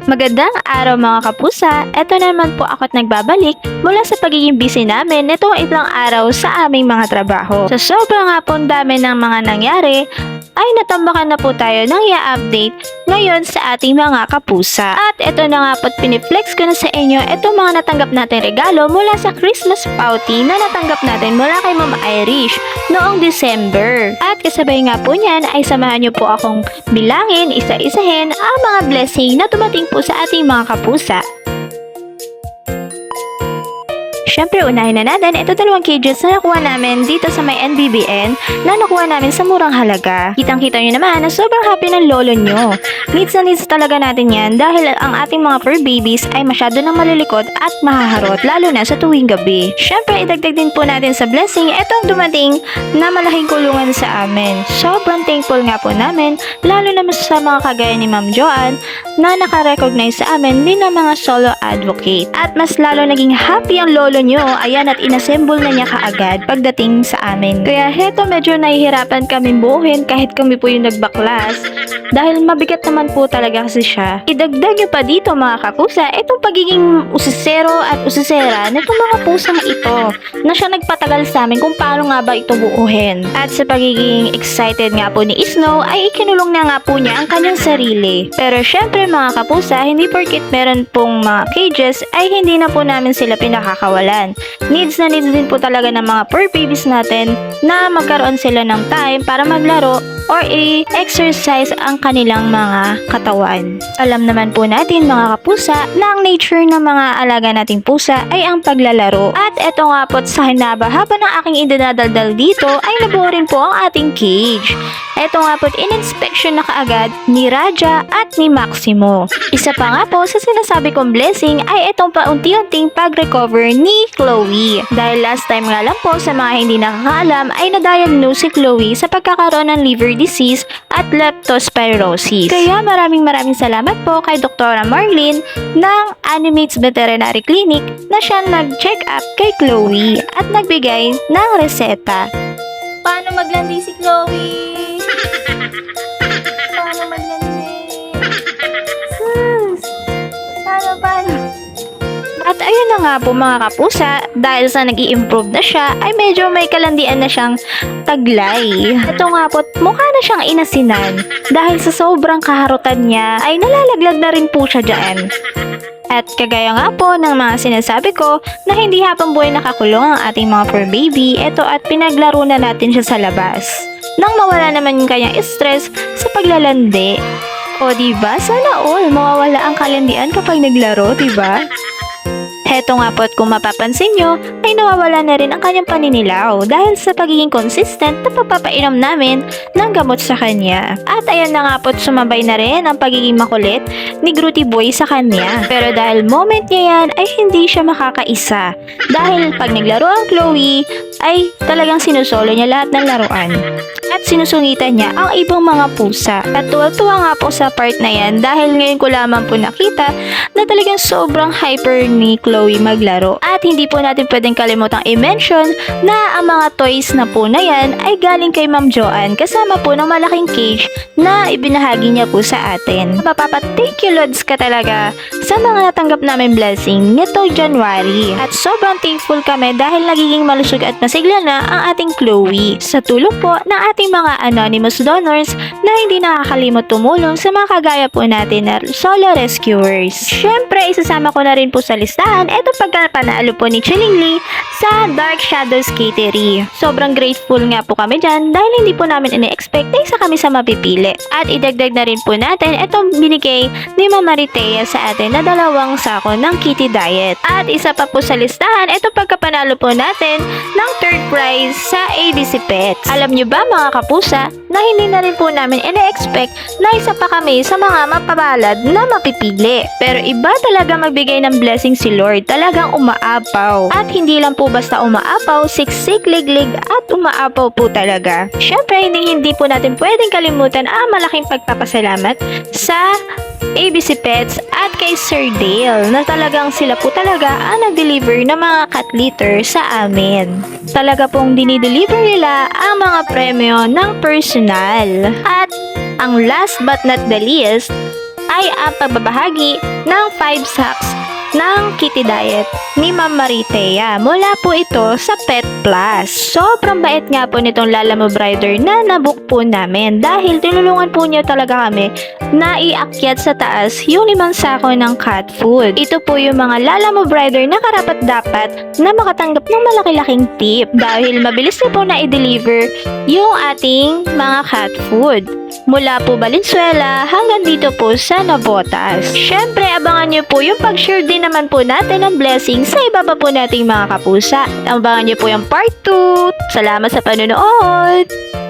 Magandang araw mga kapusa, eto naman po ako't nagbabalik mula sa pagiging busy namin nitong ilang araw sa aming mga trabaho. Sa sobrang nga pong dami ng mga nangyari, ay natambakan na po tayo ng i-update ngayon sa ating mga kapusa. At eto na nga po't piniflex ko na sa inyo itong mga natanggap natin regalo mula sa Christmas Pouty na natanggap natin mula kay Ma'am Irish noong December. At kasabay nga po niyan ay samahan niyo po akong bilangin, isa-isahin ang mga blessing na tumating po sa ating mga kapusa. Siyempre, unahin na natin ito 2 cages na nakuha namin dito sa may NBBN na nakuha namin sa murang halaga. Kitang-kita nyo naman na sobrang happy ng lolo nyo. Needs na needs talaga natin yan dahil ang ating mga fur babies ay masyado nang malilikot at mahaharot lalo na sa tuwing gabi. Siyempre, idagdag din po natin sa blessing itong dumating na malaking kulungan sa amin. Sobrang thankful nga po namin lalo na sa mga kagaya ni Ma'am Joanne na nakarecognize sa amin din ng mga solo advocate. At mas lalo naging happy ang lolo nyo, ayan, at inassemble na niya kaagad pagdating sa amin. Kaya heto medyo nahihirapan kami buuhin kahit kami po yung nagbaklas dahil mabigat naman po talaga kasi siya. Idagdag nyo pa dito mga kapusa itong pagiging usisero at usisera nitong mga pusang ito na siya nagpatagal sa amin kung paano nga ba ito buuhin. At sa pagiging excited nga po ni Snow ay ikinulong na nga po niya ang kanyang sarili. Pero syempre mga kapusa, hindi porkit meron pong mga cages ay hindi na po namin sila pinakakawalan. Needs na needs din po talaga ng mga fur babies natin na magkaroon sila ng time para maglaro or i-exercise ang kanilang mga katawan. Alam naman po natin mga kapusa na ang nature ng mga alaga nating pusa ay ang paglalaro. At eto nga po sa hinaba-haba ng aking idinadaldal dito ay nabuo rin po ang ating cage. Eto nga po in-inspection na kaagad ni Raja at ni Maximo. Isa pa nga po sa sinasabi kong blessing ay itong paunti-unting pag-recover ni Chloe. Dahil last time nga lang po sa mga hindi nakakaalam ay na-diagnose si Chloe sa pagkakaroon ng liver disease at leptospirosis. Kaya maraming salamat po kay Dr. Marlene ng Animates Veterinary Clinic na siya nag-check up kay Chloe at nagbigay ng reseta. Paano maglandi si Chloe? Paano maglandi? Sus! Paano? At ayun na nga po mga kapusa, dahil sa nag-i-improve na siya, ay medyo may kalandian na siyang taglay. Ito nga po, mukha na siyang inasinan. Dahil sa sobrang kaharutan niya, ay nalalaglag na rin po siya dyan. At kagaya nga po ng mga sinasabi ko na hindi habang buhay nakakulong ang ating mga fur baby, eto at pinaglaro na natin siya sa labas. Nang mawala naman yung kanyang stress sa paglalandi. O diba, sana all mawawala ang kalandian kapag naglaro, diba? Heto nga po at kung mapapansin nyo, ay nawawala na rin ang kanyang paninilaw dahil sa pagiging consistent na pagpapainom namin ng gamot sa kanya. At ayan na nga po at sumabay na rin ang pagiging makulit ni Grooty Boy sa kanya. Pero dahil moment niya yan ay hindi siya makakaisa. Dahil pag naglaro ang Chloe ay talagang sinusolo niya lahat ng laruan. At sinusungitan niya ang ibang mga pusa. At tuwa-tuwa nga po sa part na yan dahil ngayon ko lamang po nakita na talagang sobrang hyper ni Chloe maglaro. At hindi po natin pwedeng kalimutang i-mention na ang mga toys na po na yan ay galing kay Ma'am Joanne kasama po ng malaking cage na ibinahagi niya po sa atin. Thank you Lods ka talaga sa mga natanggap namin blessing nito January. At sobrang thankful kami dahil nagiging malusog at masigla na ang ating Chloe. Sa tulong po ng ating mga anonymous donors na hindi nakakalimot tumulong sa mga kagaya po natin na solo rescuers. Syempre, isasama ko na rin po sa listahan ito pagkapanalo po ni Chiling Lee sa Dark Shadows Catery. Sobrang grateful nga po kami dyan dahil hindi po namin ine-expect na isa kami sa mapipili. At idagdag na rin po natin itong binigay ni Mama Ritea sa atin na 2 sako ng Kitty Diet. At isa pa po sa listahan, ito pagkapanalo po natin ng 3rd prize sa ABC Pets. Alam nyo ba mga kapusa na hindi na rin po namin ine-expect na isa pa kami sa mga mapabalad na mapipili. Pero iba talaga magbigay ng blessing si Lord. Talagang umaapaw. At hindi lang po basta umaapaw, siksik, liglig at umaapaw po talaga. Syempre, hindi po natin pwedeng kalimutan ang malaking pagpapasalamat sa ABC Pets at kay Sir Dale na talagang sila po talaga ang nag-deliver ng mga cat litter sa amin. Talaga pong dinideliver nila ang mga premyo ng personal. At ang last but not the least ay ang pagbabahagi ng 5 sacks ng Kitty Diet ni Ma'am Maritea. Mula po ito sa Pet Plus. Sobrang bait nga po nitong Lalamove Rider na nabook po namin dahil tinulungan po niya talaga kami na iakyat sa taas yung 5 sako ng cat food. Ito po yung mga Lalamove Rider na karapat-dapat na makatanggap ng malaki-laking tip dahil mabilis na po na i-deliver yung ating mga cat food. Mula po Valenzuela hanggang dito po sa Navotas. Syempre, abangan nyo po yung pag-share din naman po natin ng blessing sa iba pa po nating mga kapusa. Abangan nyo po yung part 2. Salamat sa panonood!